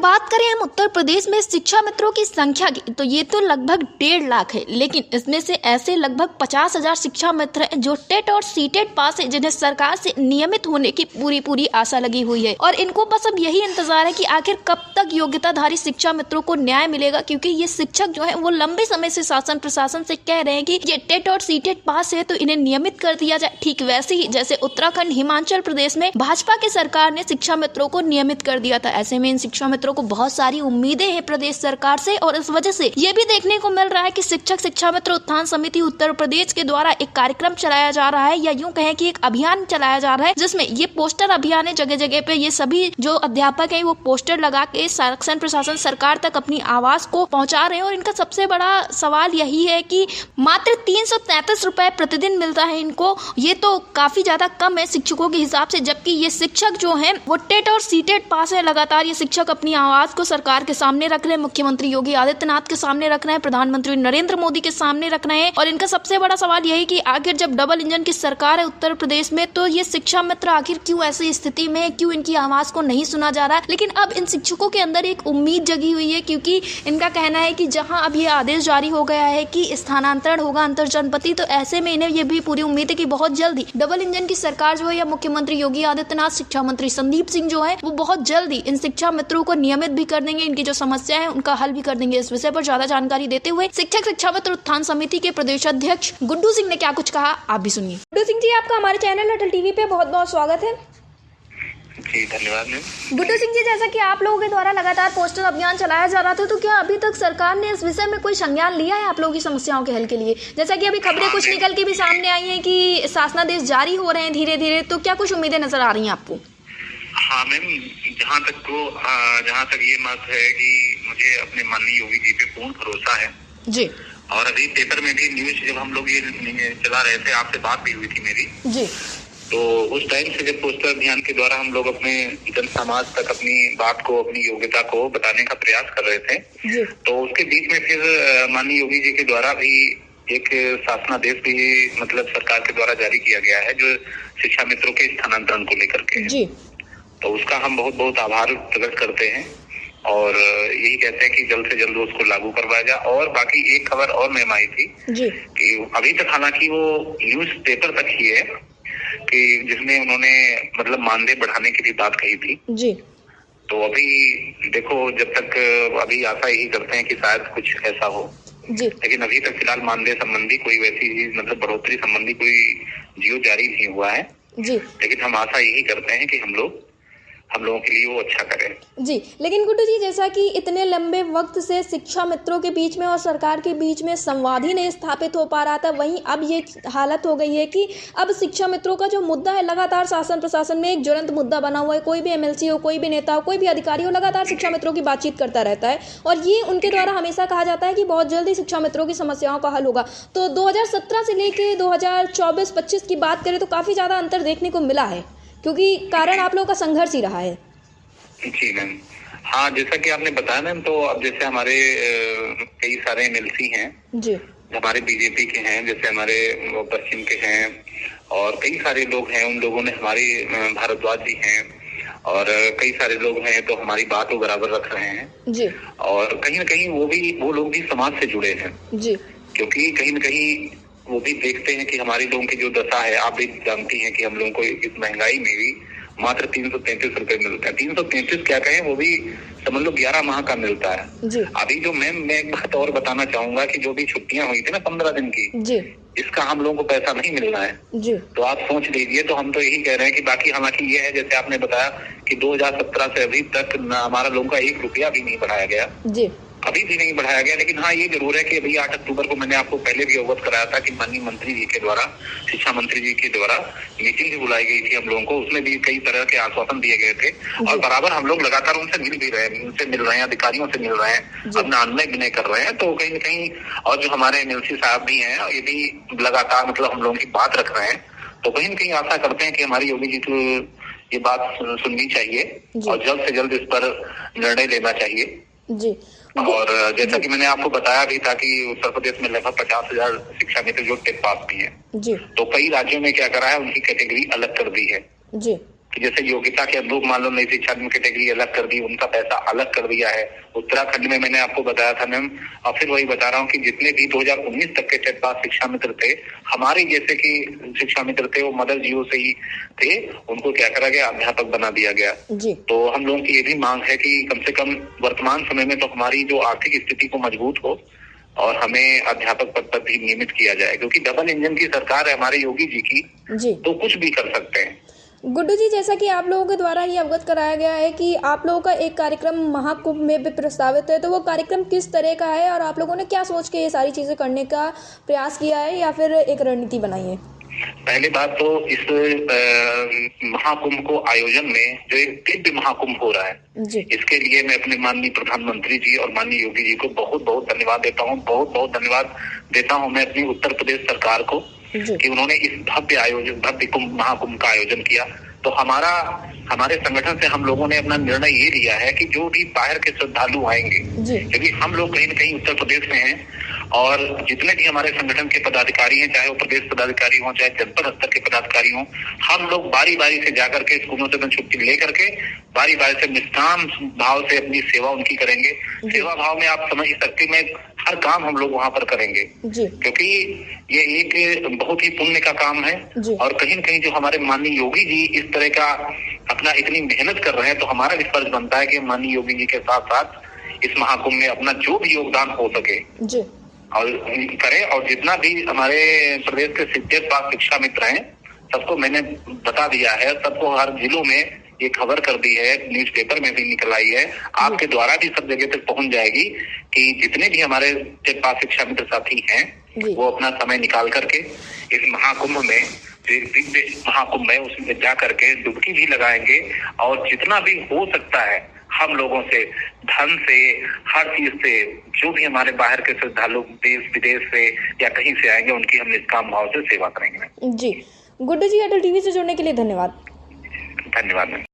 बात करें हम उत्तर प्रदेश में शिक्षा मित्रों की संख्या की, तो ये तो लगभग 1.5 लाख है, लेकिन इसमें से ऐसे लगभग 50,000 शिक्षा मित्र हैं जो टेट और सीटेट पास है, जिन्हें सरकार से नियमित होने की पूरी आशा लगी हुई है। और इनको बस अब यही इंतजार है कि आखिर कब तक योग्यताधारी शिक्षा मित्रों को न्याय मिलेगा, क्योंकि ये शिक्षक जो है वो लंबे समय से शासन प्रशासन से कह रहे हैं कि ये टेट और सीटेट पास है तो इन्हें नियमित कर दिया जाए। ठीक वैसे ही जैसे उत्तराखंड, हिमाचल प्रदेश में भाजपा की सरकार ने शिक्षा मित्रों को नियमित कर दिया था। ऐसे में इन शिक्षा मित्रों को बहुत सारी उम्मीदें हैं प्रदेश सरकार से, और इस वजह से ये भी देखने को मिल रहा है कि शिक्षक शिक्षा मित्र उत्थान समिति उत्तर प्रदेश के द्वारा एक कार्यक्रम चलाया जा रहा है, या यूं कहें कि एक अभियान चलाया जा रहा है, जिसमें ये पोस्टर अभियान है। जगह जगह पे ये सभी जो अध्यापक हैं वो पोस्टर लगा के शासन प्रशासन सरकार तक अपनी आवाज को पहुंचा रहे हैं। और इनका सबसे बड़ा सवाल यही है कि मात्र 333 रुपए प्रतिदिन मिलता है इनको। ये तो काफी ज्यादा कम है शिक्षकों के हिसाब से, जबकि ये शिक्षक जो है वो टेट और सीटेट पास है। लगातार ये शिक्षक अपनी आवाज को सरकार के सामने रख रहे हैं, मुख्यमंत्री योगी आदित्यनाथ के सामने रख रहे हैं, प्रधानमंत्री नरेंद्र मोदी के सामने रख रहे हैं। और इनका सबसे बड़ा सवाल यही कि आखिर जब डबल इंजन की सरकार है उत्तर प्रदेश में, तो ये शिक्षा मित्र आखिर क्यों ऐसी स्थिति में, क्यों इनकी आवाज को नहीं सुना जा रहा है। लेकिन अब इन शिक्षकों के अंदर एक उम्मीद जगी हुई है, क्योंकि इनका कहना है कि जहां अब ये आदेश जारी हो गया है कि स्थानांतरण होगा अंतर जनपति, तो ऐसे में इन्हें ये भी पूरी उम्मीद है कि बहुत जल्दी डबल इंजन की सरकार जो है, या मुख्यमंत्री योगी आदित्यनाथ, शिक्षा मंत्री संदीप सिंह जो है वो बहुत जल्दी इन शिक्षा मित्रों को नियमित भी कर देंगे, इनकी जो समस्या है उनका हल भी कर देंगे। इस विषय पर ज्यादा जानकारी देते हुए शिक्षक शिक्षा मित्र उत्थान समिति के प्रदेश अध्यक्ष गुड्डू सिंह ने क्या कुछ कहा, आप भी सुनिए। गुड्डू सिंह जी, आपका हमारे चैनल अटल टीवी पे बहुत बहुत स्वागत है। जी धन्यवाद मैम। गुड्डू सिंह जी, जैसा कि आप लोगों के द्वारा लगातार पोस्टर अभियान चलाया जा रहा था, तो क्या अभी तक सरकार ने इस विषय में कोई संज्ञान लिया है आप लोगों की समस्याओं के हल के लिए? जैसा कि अभी खबरें कुछ निकल के भी सामने आई हैं कि शासनादेश जारी हो रहे हैं धीरे धीरे, तो क्या कुछ उम्मीदें नजर आ रही हैं आपको? हाँ मैम, जहाँ तक ये मत है कि मुझे अपने माननीय योगी जी पे पूर्ण भरोसा है जी। और अभी पेपर में भी न्यूज जब हम लोग ये चला रहे थे, आपसे बात भी हुई थी मेरी जी, तो उस टाइम से जब पोस्टर अभियान के द्वारा हम लोग अपने जन समाज तक अपनी बात को, अपनी योग्यता को बताने का प्रयास कर रहे थे जी। तो उसके बीच में फिर माननीय योगी जी के द्वारा भी एक शासनादेश भी मतलब सरकार के द्वारा जारी किया गया है, जो शिक्षा मित्रों के स्थानांतरण को लेकर के है। जी। तो उसका हम बहुत आभार प्रकट करते हैं और यही कहते हैं कि जल्द से जल्द उसको लागू करवाया जाए। और बाकी एक खबर और मैम आई थी जी कि अभी तक हालांकि वो न्यूज पेपर तक ही है कि जिसमें उन्होंने मतलब मानदेय बढ़ाने की भी बात कही थी जी। तो अभी देखो, जब तक अभी आशा यही करते हैं कि शायद कुछ ऐसा हो जी। लेकिन अभी तक फिलहाल मानदेय संबंधी कोई वैसी मतलब बढ़ोतरी संबंधी कोई जियो जारी नहीं हुआ है जी। लेकिन हम आशा यही करते हैं कि हम लोगों के लिए वो अच्छा करें। जी, लेकिन गुड्डू जी, जैसा कि इतने लंबे वक्त से शिक्षा मित्रों के बीच में और सरकार के बीच में संवाद ही नहीं स्थापित हो पा रहा था, वहीं अब ये हालत हो गई है कि अब शिक्षा मित्रों का जो मुद्दा है लगातार शासन प्रशासन में एक ज्वलंत मुद्दा बना हुआ है। कोई भी एमएलसी हो, कोई भी नेता हो, कोई भी अधिकारी हो, लगातार शिक्षा मित्रों की बातचीत करता रहता है और ये उनके द्वारा हमेशा कहा जाता है कि बहुत जल्दी शिक्षा मित्रों की समस्याओं का हल होगा। तो 2017 से लेके 2024-25 की बात करें तो काफी ज्यादा अंतर देखने को मिला है, क्योंकि कारण आप लोगों का संघर्ष ही रहा है। जी मैम, हाँ जैसा कि आपने बताया मैम, तो अब जैसे हमारे कई सारे एमएलसी हैं जी, हमारे बीजेपी के हैं, जैसे हमारे पश्चिम के हैं और कई सारे लोग हैं, उन लोगों ने हमारी भारद्वाज जी हैं और कई सारे लोग हैं तो हमारी बात को बराबर रख रहे हैं जी। और कहीं न कहीं वो लोग भी समाज से जुड़े हैं जी, क्योंकि कहीं न कहीं वो भी देखते हैं कि हमारे लोगों की जो दशा है, आप भी जानती हैं कि हम लोगों को इस महंगाई में भी मात्र 333 रुपए मिलता है। 333 क्या कहें, वो भी समझ लो 11 माह का मिलता है जी। अभी जो मैं एक बात और बताना चाहूंगा कि जो भी छुट्टियां हुई थी ना 15 दिन की जी, इसका हम लोगों को पैसा नहीं मिल रहा है जी। तो आप सोच लीजिए। तो हम तो यही कह रहे हैं कि बाकी हालांकि ये है जैसे आपने बताया कि 2017 से अभी तक हमारा लोगों का 1 रुपया भी नहीं बढ़ाया गया जी, अभी भी नहीं बढ़ाया गया। लेकिन हाँ ये जरूर है कि अभी 8 अक्टूबर को मैंने आपको पहले भी अवगत कराया था कि माननीय मंत्री जी के द्वारा, शिक्षा मंत्री जी के द्वारा मीटिंग भी बुलाई गई थी हम लोगों को, उसमें भी कई तरह के आश्वासन दिए गए थे और बराबर हम लोग लगातार उनसे मिल भी रहे हैं, उनसे मिल रहे हैं, अधिकारियों से मिल रहे हैं, अपना अन्वय विनय कर रहे हैं। तो कहीं न कहीं और जो हमारे एमएलसी साहब भी हैं ये भी लगातार मतलब हम लोगों की बात रख रहे हैं। तो कहीं न कहीं आशा करते हैं कि हमारी योगी जी को ये बात सुननी चाहिए और जल्द से जल्द इस पर निर्णय लेना चाहिए जी। और जैसा कि मैंने आपको बताया भी था कि उत्तर प्रदेश में लगभग 50,000 शिक्षा मित्र जो टेट पास भी हैं जी, तो कई राज्यों में क्या करा है, उनकी कैटेगरी अलग कर दी है जी, कि जैसे योग्यता के अनुरूप मान लो नई शिक्षा नीति कैटेगरी अलग कर दी, उनका पैसा अलग कर दिया है। उत्तराखंड में मैंने आपको बताया था मैम, और फिर वही बता रहा हूँ कि जितने भी 2019 तक के टेट पास शिक्षा मित्र थे, हमारे जैसे कि शिक्षा मित्र थे, वो मदर जीओ से ही थे, उनको क्या करा गया, अध्यापक बना दिया गया जी। तो हम लोगों की ये भी मांग है कि कम से कम वर्तमान समय में तो हमारी जो आर्थिक स्थिति को मजबूत हो और हमें अध्यापक पद पर भी नियमित किया जाए, क्योंकि डबल इंजन की सरकार है हमारे योगी जी की जी। तो कुछ भी कर सकते हैं। गुड्डू जी, जैसा कि आप लोगों के द्वारा ये अवगत कराया गया है कि आप लोगों का एक कार्यक्रम महाकुंभ में भी प्रस्तावित है, तो वो कार्यक्रम किस तरह का है और आप लोगों ने क्या सोच के ये सारी चीजें करने का प्रयास किया है या फिर एक रणनीति बनाई है? पहली बात तो इस महाकुंभ को आयोजन में जो एक दिव्य महाकुंभ हो रहा है जी। इसके लिए मैं अपने माननीय प्रधानमंत्री जी और माननीय योगी जी को बहुत बहुत धन्यवाद देता हूँ। बहुत बहुत धन्यवाद देता हूँ मैं अपनी उत्तर प्रदेश सरकार को कि उन्होंने इस भव्य महाकुंभ का आयोजन किया। तो हमारे संगठन से हम लोगों ने अपना निर्णय ये लिया है कि जो भी बाहर के श्रद्धालु आएंगे, क्योंकि हम लोग कहीं न कहीं उत्तर प्रदेश में हैं और जितने भी हमारे संगठन के पदाधिकारी हैं, चाहे वो प्रदेश पदाधिकारी हों चाहे जनपद स्तर के पदाधिकारी हों, हम लोग बारी बारी से जाकर के स्कूलों से छुट्टी लेकर के बारी बारी से निष्काम भाव से अपनी सेवा उनकी करेंगे। सेवा भाव में आप समझ सकते हैं, हर काम हम लोग वहाँ पर करेंगे क्योंकि ये एक बहुत ही पुण्य का काम है और कहीं न कहीं जो हमारे माननीय योगी जी इस तरह का अपना इतनी मेहनत कर रहे हैं, तो हमारा भी फर्ज बनता है कि माननीय योगी जी के साथ साथ इस महाकुंभ में अपना जो भी योगदान हो सके और करें। और जितना भी हमारे प्रदेश के 70 शिक्षा मित्र हैं, सबको मैंने बता दिया है, सबको हर जिलों में ये खबर कर दी है, न्यूज़पेपर में भी निकल आई है, आपके द्वारा भी सब जगह तक पहुंच जाएगी कि जितने भी हमारे शिक्षा मित्र साथी हैं वो अपना समय निकाल करके इस महाकुंभ में, जो दिव्य महाकुंभ है, उसमें जा करके डुबकी भी लगाएंगे और जितना भी हो सकता है हम लोगों से, धन से, हर चीज से, जो भी हमारे बाहर के श्रद्धालु देश विदेश से या कहीं से आएंगे, उनकी हम निष्काम भाव से सेवा करेंगे जी। गुड्डू जी, अटल टीवी से जुड़ने के लिए धन्यवाद। धन्यवाद।